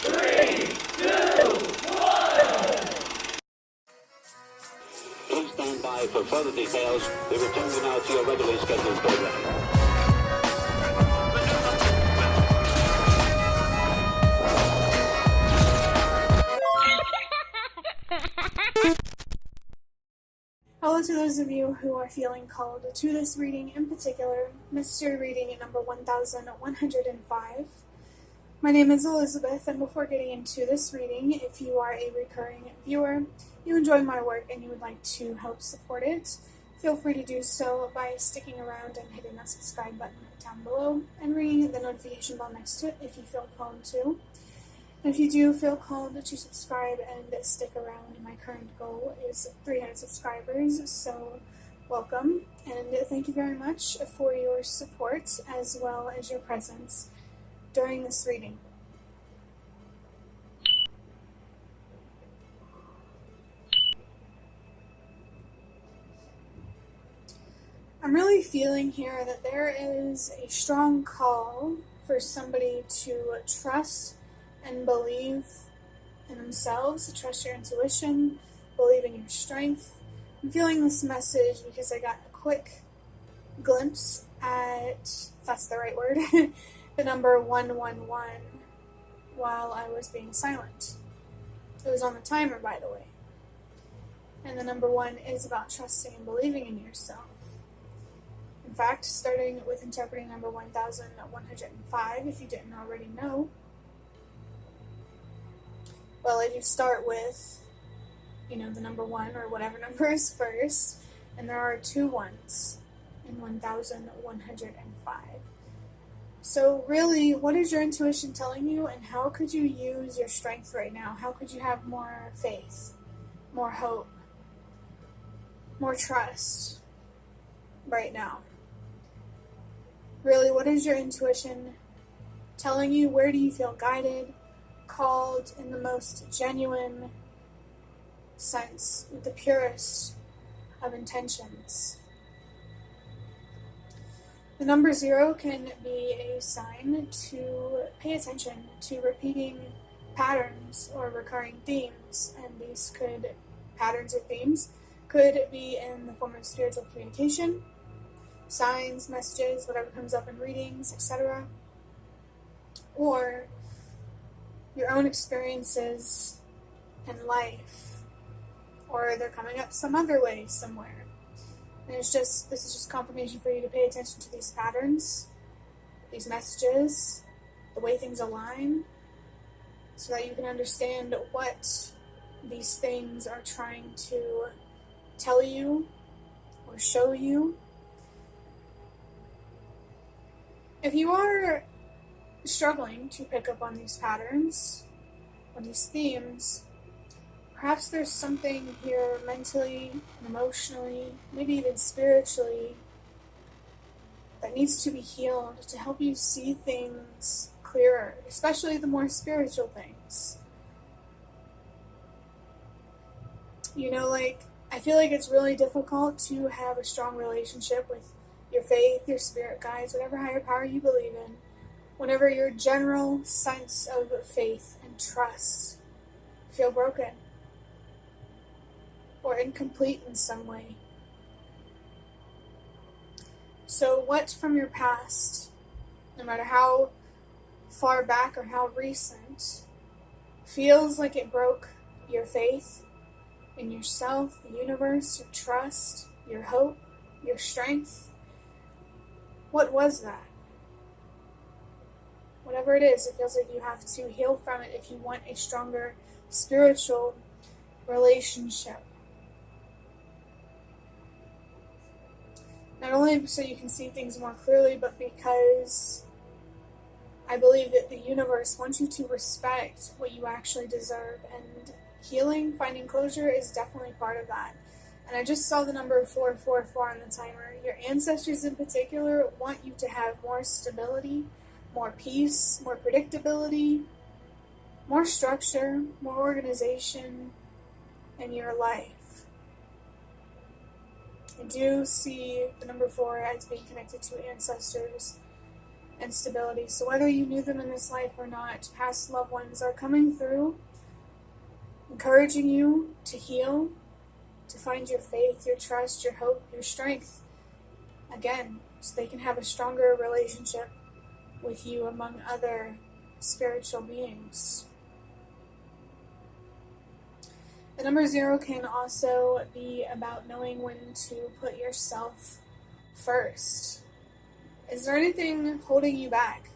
3, 2, 1. Please stand by for further details. We return you now to your regularly scheduled program. Hello to those of you who are feeling called to this reading, in particular, mystery reading number 1105. My name is Elizabeth, and before getting into this reading, if you are a recurring viewer, you enjoy my work and you would like to help support it, feel free to do so by sticking around and hitting that subscribe button down below and ringing the notification bell next to it if you feel called to. And if you do feel called to subscribe and stick around, my current goal is 300 subscribers, so welcome, and thank you very much for your support as well as your presence during this reading. I'm really feeling here that there is a strong call for somebody to trust and believe in themselves, to trust your intuition, believe in your strength. I'm feeling this message because I got a quick glimpse at, if that's the right word, the number 111 while I was being silent. It was on the timer, by the way. And the number 1 is about trusting and believing in yourself. In fact, starting with interpreting number 1105, if you didn't already know, well, if you start with, the number 1 or whatever number is first, and there are 2 ones in 1105. So really, what is your intuition telling you, and how could you use your strength right now? How could you have more faith, more hope, more trust right now? Really, what is your intuition telling you? Where do you feel guided, called in the most genuine sense, with the purest of intentions? The number 0 can be a sign to pay attention to repeating patterns or recurring themes, and these patterns or themes could be in the form of spiritual communication, signs, messages, whatever comes up in readings, etc., or your own experiences in life, or they're coming up some other way somewhere. And this is just confirmation for you to pay attention to these patterns, these messages, the way things align, so that you can understand what these things are trying to tell you or show you. If you are struggling to pick up on these patterns, on these themes, perhaps there's something here mentally, emotionally, maybe even spiritually, that needs to be healed to help you see things clearer, especially the more spiritual things. I feel like it's really difficult to have a strong relationship with your faith, your spirit guides, whatever higher power you believe in, whenever your general sense of faith and trust feel broken or incomplete in some way. So what from your past, no matter how far back or how recent, feels like it broke your faith in yourself, the universe, your trust, your hope, your strength? What was that? Whatever it is, it feels like you have to heal from it if you want a stronger spiritual relationship. Not only so you can see things more clearly, but because I believe that the universe wants you to respect what you actually deserve, and healing, finding closure is definitely part of that. And I just saw the number 444 on the timer. Your ancestors in particular want you to have more stability, more peace, more predictability, more structure, more organization in your life. I do see the number 4 as being connected to ancestors and stability. So whether you knew them in this life or not, past loved ones are coming through, encouraging you to heal, to find your faith, your trust, your hope, your strength again, so they can have a stronger relationship with you among other spiritual beings. The number 0 can also be about knowing when to put yourself first. Is there anything holding you back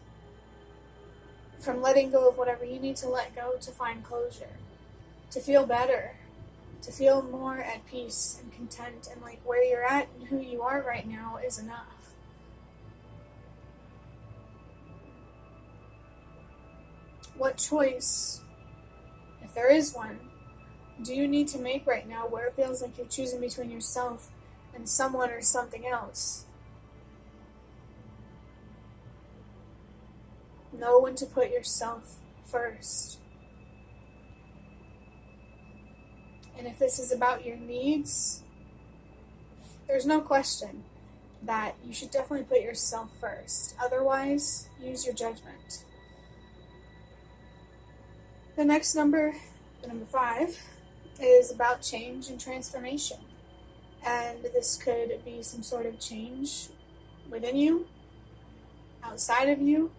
from letting go of whatever you need to let go to find closure, to feel better, to feel more at peace and content, and like where you're at and who you are right now is enough? What choice, if there is one, do you need to make right now where it feels like you're choosing between yourself and someone or something else? Know when to put yourself first. And if this is about your needs, there's no question that you should definitely put yourself first. Otherwise, use your judgment. The next number, the number 5, is about change and transformation. And this could be some sort of change within you, outside of you,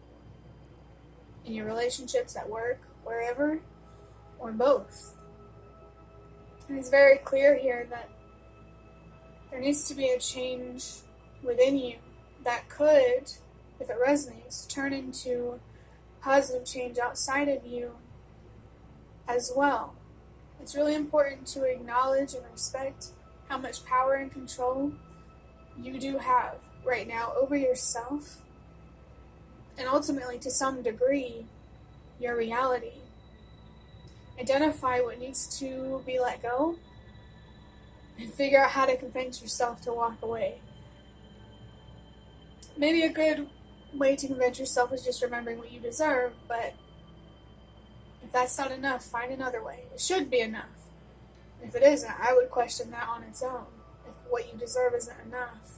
in your relationships, at work, wherever, or both. And it's very clear here that there needs to be a change within you that could, if it resonates, turn into positive change outside of you as well. It's really important to acknowledge and respect how much power and control you do have right now over yourself, and ultimately, to some degree, your reality. Identify what needs to be let go and figure out how to convince yourself to walk away. Maybe a good way to convince yourself is just remembering what you deserve, but if that's not enough, find another way. It should be enough. If it isn't, I would question that on its own, if what you deserve isn't enough.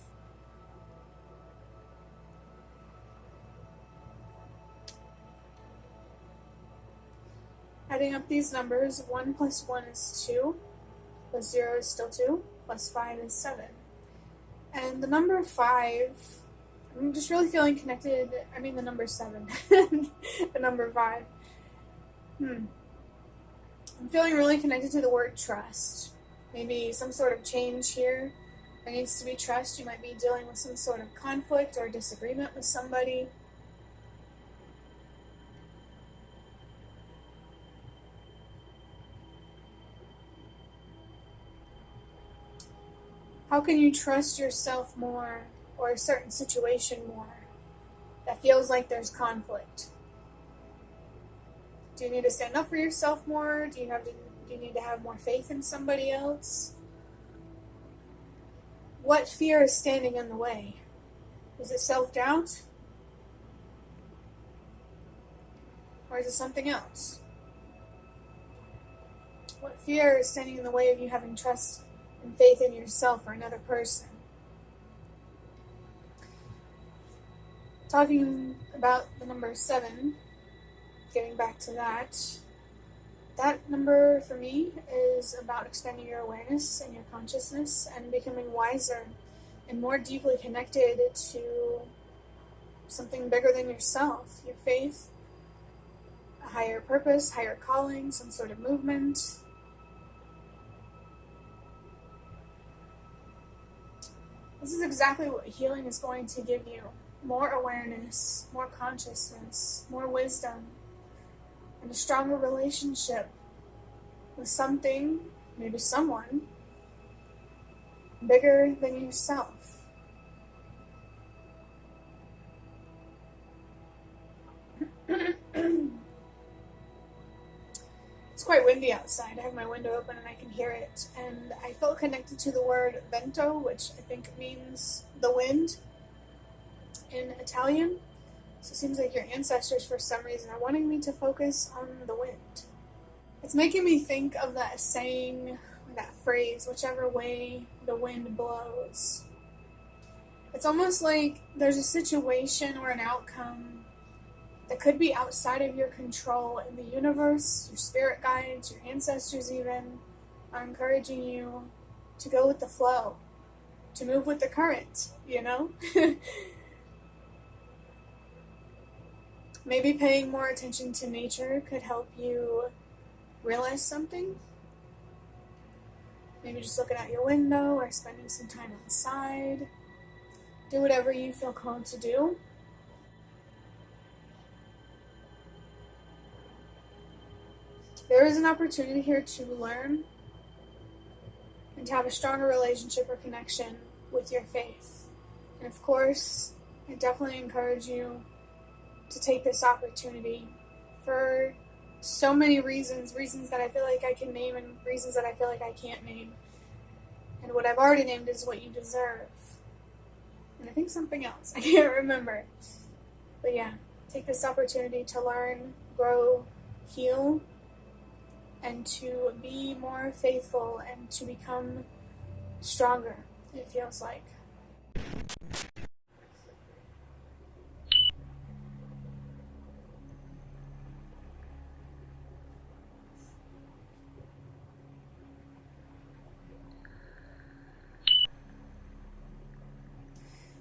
Adding up these numbers, 1 plus 1 is 2, plus 0 is still 2, plus 5 is 7. And the number 5, I'm just really feeling connected, the number 7, the number 5. I'm feeling really connected to the word trust. Maybe some sort of change here. There needs to be trust. You might be dealing with some sort of conflict or disagreement with somebody. How can you trust yourself more, or a certain situation more, that feels like there's conflict? Do you need to stand up for yourself more? Do you need to have more faith in somebody else? What fear is standing in the way? Is it self-doubt? Or is it something else? What fear is standing in the way of you having trust and faith in yourself or another person? Talking about the number 7, getting back to that number for me is about expanding your awareness and your consciousness and becoming wiser and more deeply connected to something bigger than yourself, your faith, a higher purpose, higher calling, some sort of movement. This is exactly what healing is going to give you. More awareness, more consciousness, more wisdom, and a stronger relationship with something, maybe someone, bigger than yourself. It's quite windy outside. I have my window open and I can hear it. And I felt connected to the word vento, which I think means the wind in Italian. So it seems like your ancestors, for some reason, are wanting me to focus on the wind. It's making me think of that saying, that phrase, whichever way the wind blows. It's almost like there's a situation or an outcome that could be outside of your control, and the universe, your spirit guides, your ancestors even, are encouraging you to go with the flow, to move with the current, you know? Maybe paying more attention to nature could help you realize something. Maybe just looking out your window or spending some time outside. Do whatever you feel called to do. There is an opportunity here to learn and to have a stronger relationship or connection with your faith. And of course, I definitely encourage you to take this opportunity for so many reasons that I feel like I can name and reasons that I feel like I can't name. And what I've already named is what you deserve. And I think something else. I can't remember. But yeah, take this opportunity to learn, grow, heal, and to be more faithful and to become stronger, it feels like.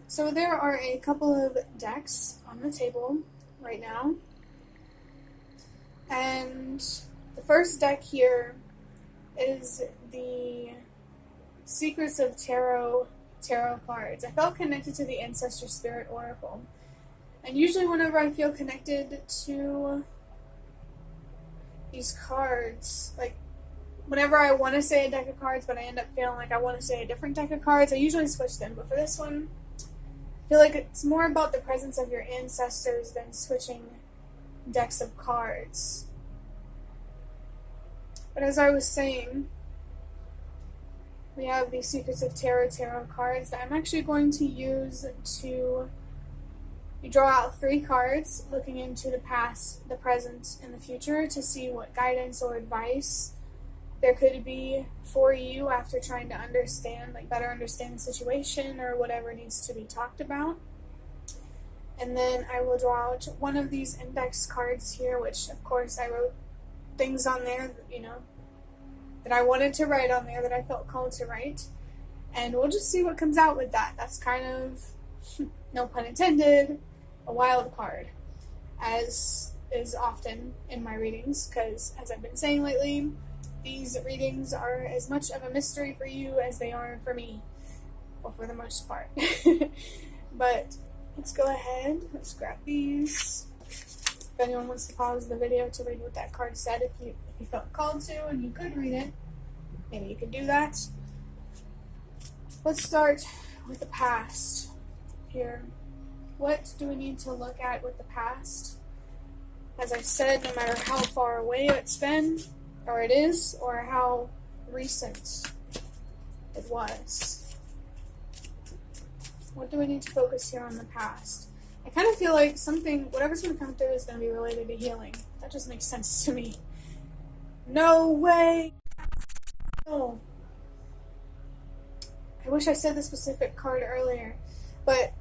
So there are a couple of decks on the table right now. And the first deck here is the Secrets of Tarot cards. I felt connected to the Ancestor Spirit Oracle. And usually whenever I feel connected to these cards, like whenever I want to say a deck of cards but I end up feeling like I want to say a different deck of cards, I usually switch them. But for this one, I feel like it's more about the presence of your ancestors than switching decks of cards. But as I was saying, we have the Secrets of Tarot cards that I'm actually going to use to draw out 3 cards looking into the past, the present, and the future to see what guidance or advice there could be for you after trying to understand, like better understand the situation or whatever needs to be talked about. And then I will draw out one of these index cards here, which of course I wrote things on there, you know, that I wanted to write on there, that I felt called to write. And we'll just see what comes out with that. That's kind of, no pun intended, a wild card, as is often in my readings, because as I've been saying lately, these readings are as much of a mystery for you as they are for me, well, for the most part. But let's go ahead, let's grab these. If anyone wants to pause the video to read what that card said, if you felt called to and you could read it, maybe you could do that. Let's start with the past here. What do we need to look at with the past? As I said, no matter how far away it's been, or it is, or how recent it was. What do we need to focus here on the past? I kind of feel like something, whatever's going to come through is going to be related to healing. That just makes sense to me. No way! Oh. I wish I said the specific card earlier, but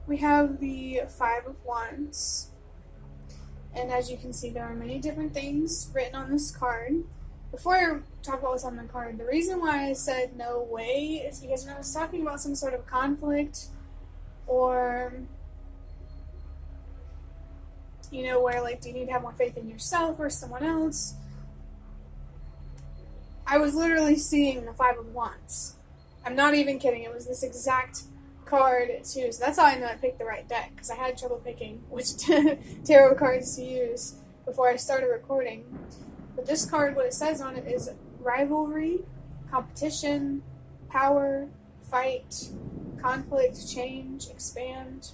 we have the 5 of Wands, and as you can see, there are many different things written on this card. Before I talk about what's on the card, the reason why I said no way is because when I was talking about some sort of conflict, or, you know, where like, do you need to have more faith in yourself or someone else, I was literally seeing the 5 of Wands. I'm not even kidding, it was this exact card too, so that's how I know I picked the right deck, because I had trouble picking which tarot cards to use before I started recording. But this card, what it says on it is rivalry, competition, power, fight, conflict, change, expand.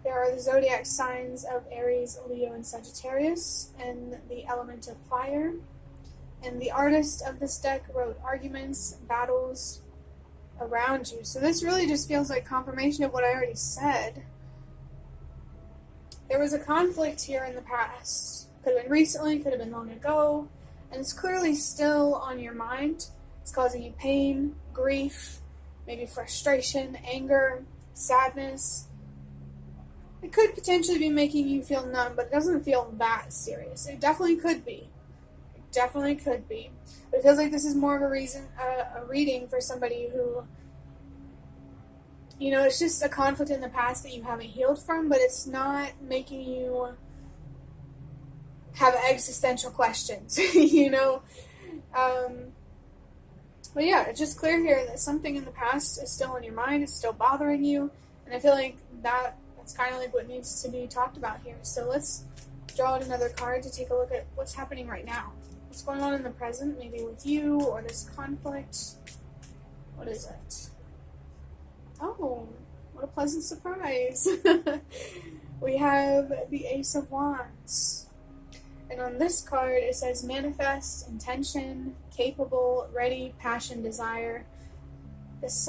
There are the zodiac signs of Aries, Leo, and Sagittarius, and the element of fire. And the artist of this deck wrote arguments, battles around you. So this really just feels like confirmation of what I already said. There was a conflict here in the past. Could have been recently, could have been long ago, and it's clearly still on your mind. It's causing you pain, grief, maybe frustration, anger, sadness. It could potentially be making you feel numb, but it doesn't feel that serious. It definitely could be. It definitely could be. But it feels like this is more of a reading for somebody who, you know, it's just a conflict in the past that you haven't healed from, but it's not making you have existential questions, you know? But yeah, it's just clear here that something in the past is still in your mind, it's still bothering you, and I feel like that's kind of like what needs to be talked about here. So let's draw out another card to take a look at what's happening right now. What's going on in the present, maybe with you or this conflict. What is it? Oh, what a pleasant surprise. We have the Ace of Wands. And on this card, it says manifest, intention, capable, ready, passion, desire. This,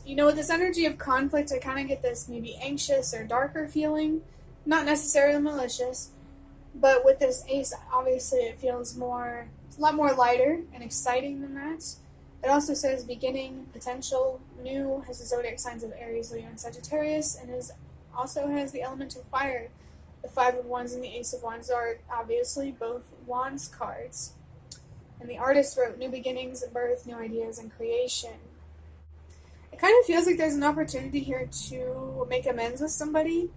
you know, with this energy of conflict, I kind of get this maybe anxious or darker feeling. Not necessarily malicious, but with this ace, obviously it feels it's a lot more lighter and exciting than that. It also says beginning, potential, new, has the zodiac signs of Aries, Leo, and Sagittarius, and also has the element of fire. The Five of Wands and the Ace of Wands are obviously both Wands cards. And the artist wrote new beginnings, birth, new ideas, and creation. It kind of feels like there's an opportunity here to make amends with somebody,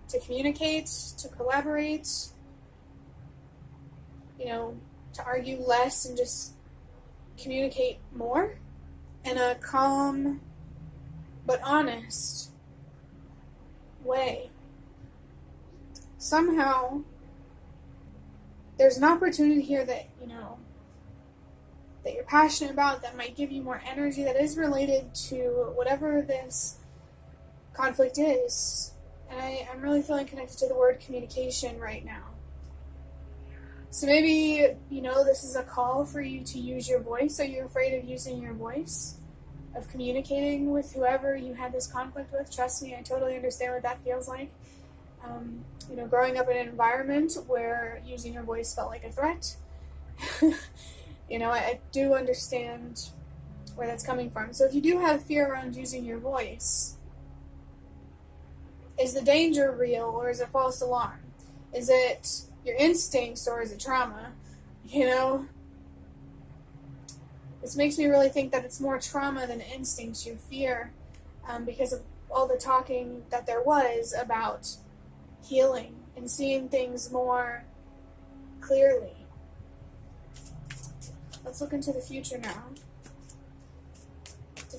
to communicate, to collaborate, you know, to argue less and just communicate more in a calm but honest way. Somehow, there's an opportunity here that, you know, that you're passionate about, that might give you more energy, that is related to whatever this conflict is. And I'm really feeling connected to the word communication right now. So maybe, you know, this is a call for you to use your voice. Are you afraid of using your voice? Of communicating with whoever you had this conflict with? Trust me, I totally understand what that feels like. You know, growing up in an environment where using your voice felt like a threat. You know, I do understand where that's coming from. So if you do have fear around using your voice, is the danger real or is it false alarm? Is it your instincts or is it trauma? You know? This makes me really think that it's more trauma than instincts, your fear, because of all the talking that there was about healing and seeing things more clearly. Let's look into the future now.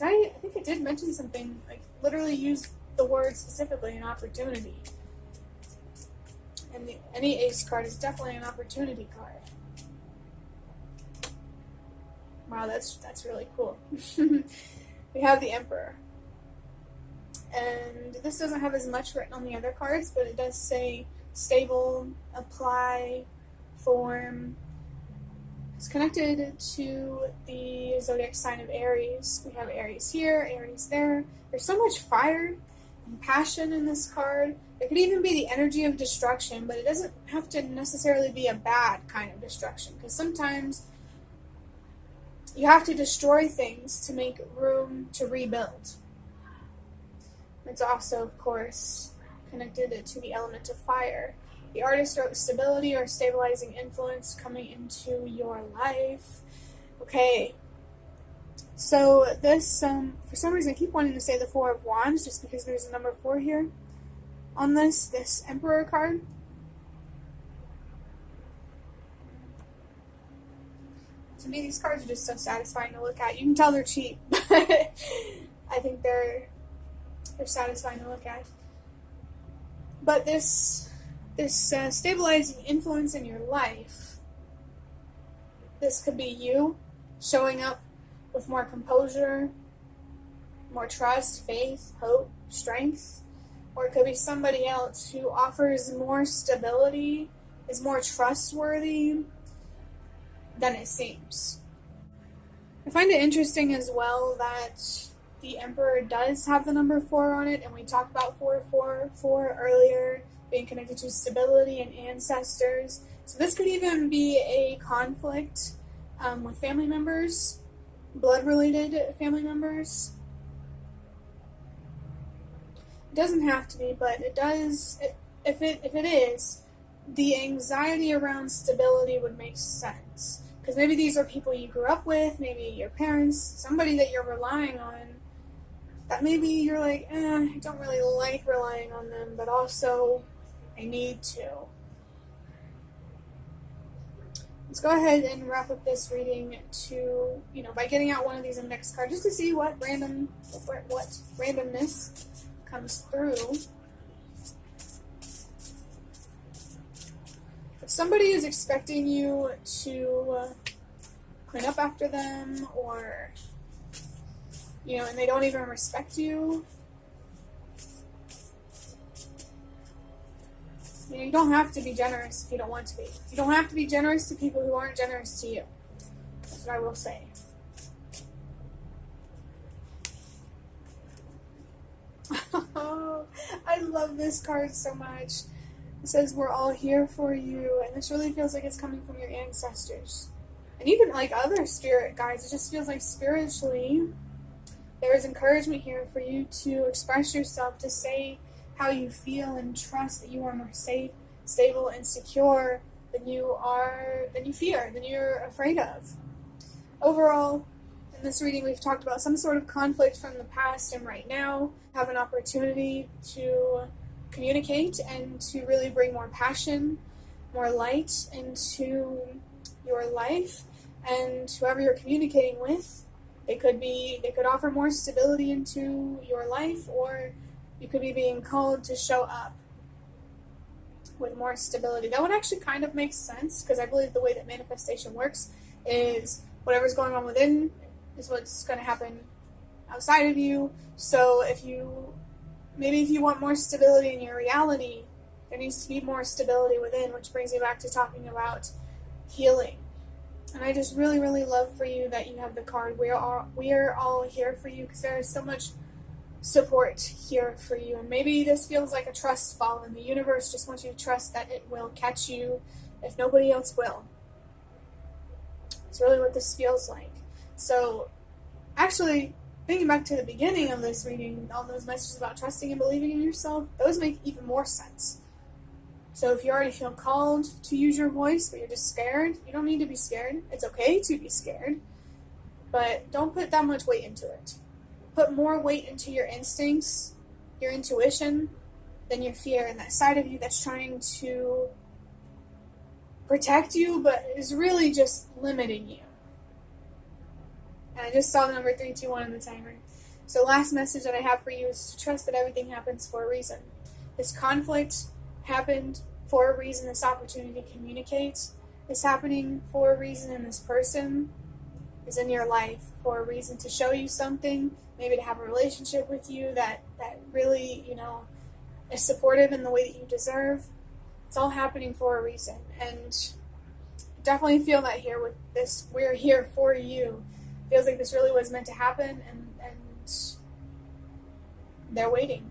I think I did mention something, like literally use the word specifically, an opportunity. And any ace card is definitely an opportunity card. Wow, that's really cool. We have the Emperor. And this doesn't have as much written on the other cards, but it does say stable, apply, form. It's connected to the zodiac sign of Aries. We have Aries here, Aries there. There's so much fire and passion in this card. It could even be the energy of destruction, but it doesn't have to necessarily be a bad kind of destruction, because sometimes you have to destroy things to make room to rebuild. It's also, of course, connected to the element of fire. The artist wrote stability or stabilizing influence coming into your life. Okay. So this, for some reason I keep wanting to say the Four of Wands just because there's a number 4 here on this Emperor card. To me, these cards are just so satisfying to look at. You can tell they're cheap, but I think they're satisfying to look at. But this stabilizing influence in your life, this could be you showing up with more composure, more trust, faith, hope, strength, or it could be somebody else who offers more stability, is more trustworthy than it seems. I find it interesting as well that the Emperor does have the number 4 on it, and we talked about 444 earlier, being connected to stability and ancestors. So this could even be a conflict with family members, blood-related family members. It doesn't have to be, but it does. If it is, the anxiety around stability would make sense. Because maybe these are people you grew up with, maybe your parents, somebody that you're relying on, that maybe you're like, I don't really like relying on them, but also I need to. Let's go ahead and wrap up this reading by getting out one of these index cards just to see what randomness comes through. If somebody is expecting you to clean up after them, or and they don't even respect you, you don't have to be generous if you don't want to be. You don't have to be generous to people who aren't generous to you. That's what I will say. Oh, I love this card so much. It says, we're all here for you, and this really feels like it's coming from your ancestors. And even like other spirit guides, it just feels like spiritually, there is encouragement here for you to express yourself, to say how you feel, and trust that you are more safe, stable, and secure than you fear, than you're afraid of. Overall, in this reading, we've talked about some sort of conflict from the past, and right now have an opportunity to communicate and to really bring more passion, more light into your life. And whoever you're communicating with, they could offer more stability into your life, or you could be being called to show up with more stability. That would actually kind of make sense, because I believe the way that manifestation works is whatever's going on within is what's going to happen outside of you. So if you want more stability in your reality, there needs to be more stability within, which brings me back to talking about healing. And I just really, really love for you that you have the card. We are all here for you, because there is so much support here for you. And maybe this feels like a trust fall, and the universe just wants you to trust that it will catch you if nobody else will. It's really what this feels like. So, actually, thinking back to the beginning of this reading, all those messages about trusting and believing in yourself, those make even more sense. So if you already feel called to use your voice, but you're just scared, you don't need to be scared. It's okay to be scared, but don't put that much weight into it. Put more weight into your instincts, your intuition, than your fear, and that side of you that's trying to protect you, but is really just limiting you. And I just saw the number 321 on the timer. So last message that I have for you is to trust that everything happens for a reason. This conflict happened for a reason. This opportunity to communicate is happening for a reason, and this person is in your life for a reason, to show you something, maybe to have a relationship with you that really, is supportive in the way that you deserve. It's all happening for a reason, and definitely feel that here with this. We're here for you. Feels like this really was meant to happen, and they're waiting.